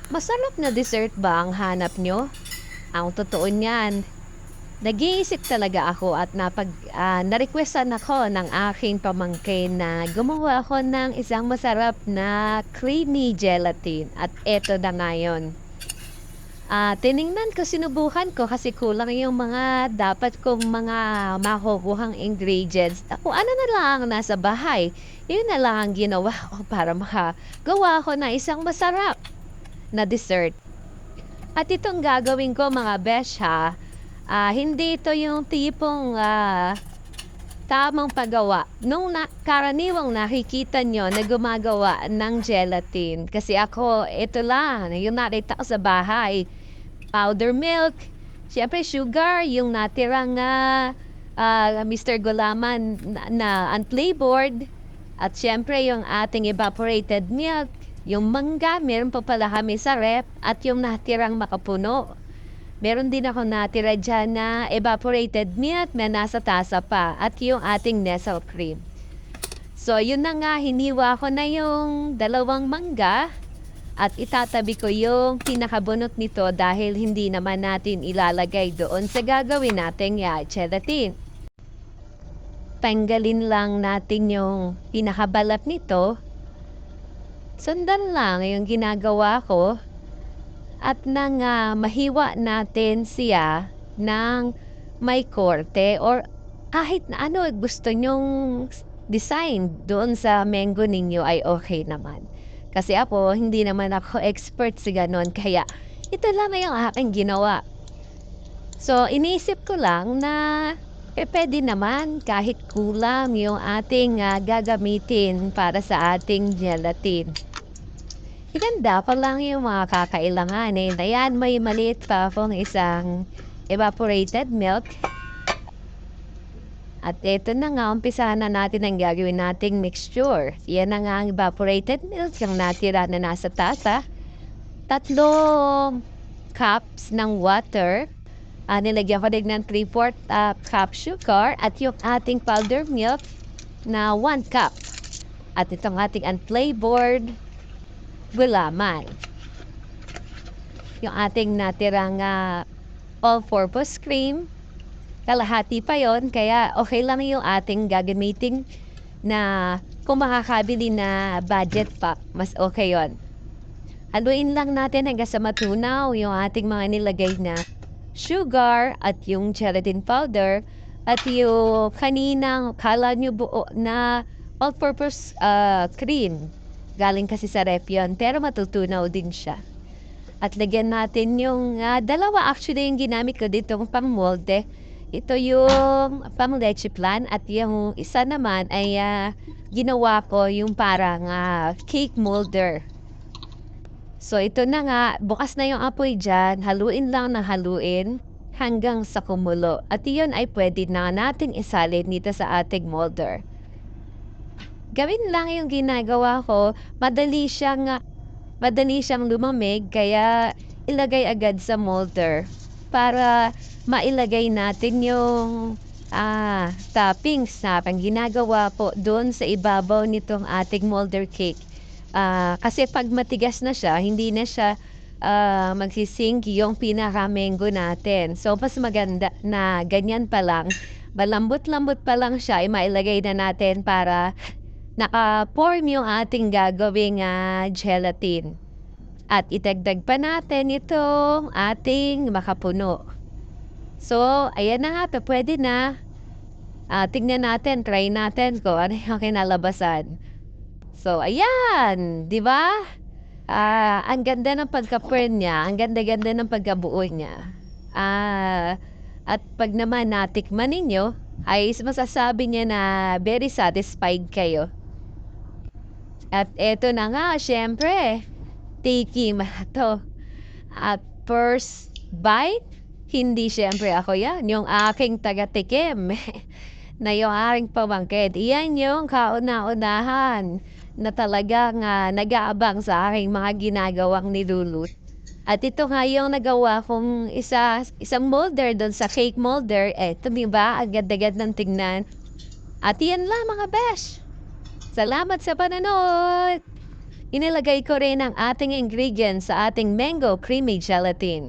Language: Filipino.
Masarap na dessert ba ang hanap nyo? Ang totoo niyan, nag-iisip talaga ako at na-requestan ako ng aking pamangkin na gumawa ako ng isang masarap na creamy gelatin at eto na ngayon. Tiningnan ko, sinubukan ko kasi kulang yung mga dapat kong mga makukuhang ingredients. Kung ano na lang ang nasa bahay, yun na lang ang ginawa ko para makagawa ko na isang masarap na dessert. At itong gagawin ko mga besh ha, hindi ito yung tipong tamang paggawa. Karaniwang nakikita nyo na gumagawa ng gelatin. Kasi ako, ito lang, yung nakita ko sa bahay. Powder milk, syempre sugar, yung natirang Mr. Gulaman na unflavored, at syempre yung ating evaporated milk, yung mangga, meron pa pala kami sa rep, at yung natirang makapuno. Meron din ako natira dyan na evaporated milk na nasa tasa pa, at yung ating Nestle cream. So, yun na nga, hiniwa ko na yung dalawang mangga, at itatabi ko yung pinakabunot nito dahil hindi naman natin ilalagay doon sa gagawin nating gelatin. Tanggalin lang natin yung pinakabalat nito. Sundan lang yung ginagawa ko at nang mahiwa natin siya ng may korte or kahit na ano gusto nyong design doon sa mango ninyo ay okay naman. Kasi ako, hindi naman ako expert sa ganon. Kaya, ito lang na yung aking ginawa. So, iniisip ko lang na pwede naman kahit kulang yung ating gagamitin para sa ating gelatin. Iganda pa lang yung mga kakailanganin. Ayan, may maliit pa akong isang evaporated milk. At ito na nga, umpisahan na natin ang gagawin nating mixture. Yan na nga ang evaporated milk, yung natira na nasa tasa. 3 cups ng water. Nilagyan ko din ng 3/4 cup sugar at yung ating powder milk na 1 cup. At itong ating unflavored gulaman. Yung ating natirang all-purpose cream. Kalahati pa yon, kaya okay lang yung ating gagamitin na kung makakabili na budget pack, mas okay yon. Haluin lang natin hanggang sa matunaw yung ating mga nilagay na sugar at yung gelatin powder at yung kaninang kala nyo buo na all-purpose cream. Galing kasi sa ref yun, pero matutunaw din siya. At lagyan natin yung dalawa actually yung ginamit ko dito pang molde. Ito yung pang leche plan at yung isa naman ay ginawa ko yung parang cake molder. So ito na nga, bukas na yung apoy dyan, haluin lang na haluin hanggang sa kumulo. At iyon ay pwede na natin isalin dito sa ating molder. Gawin lang yung ginagawa ko, madali siyang lumamig kaya ilagay agad sa molder para mailagay natin yung toppings na pang ginagawa po doon sa ibabaw nitong ating molder cake. Kasi pag matigas na siya, hindi na siya magsisink yung pinaka-mango natin. So, mas maganda na ganyan pa lang. Malambot-lambot pa lang siya, ay mailagay na natin para naka-form yung ating gagawing gelatin. At itagdag pa natin itong ating makapuno. So, ayan na nga, pwede na. Tingnan natin, try natin kung ano yung kinalabasan. So, ayan, di ba? Ang ganda ng pagka-print niya, ang ganda-ganda ng pagkabuo niya. At pag naman natikman ninyo, ay masasabi niya na very satisfied kayo. At eto na nga, syempre, tikim to. At first bite, hindi syempre ako yan, yung aking taga-tikim na yung aking pamangkin. Iyan yung kauna-unahan na talagang nag-aabang sa aking mga ginagawang niluluto. At ito nga yung nagawa kong isang molder doon sa cake molder. Eto, diba? Ang ganda-ganda ng tingnan. At yan lang mga besh. Salamat sa panonood! Inilagay ko rin ang ating ingredients sa ating mango creamy gelatin.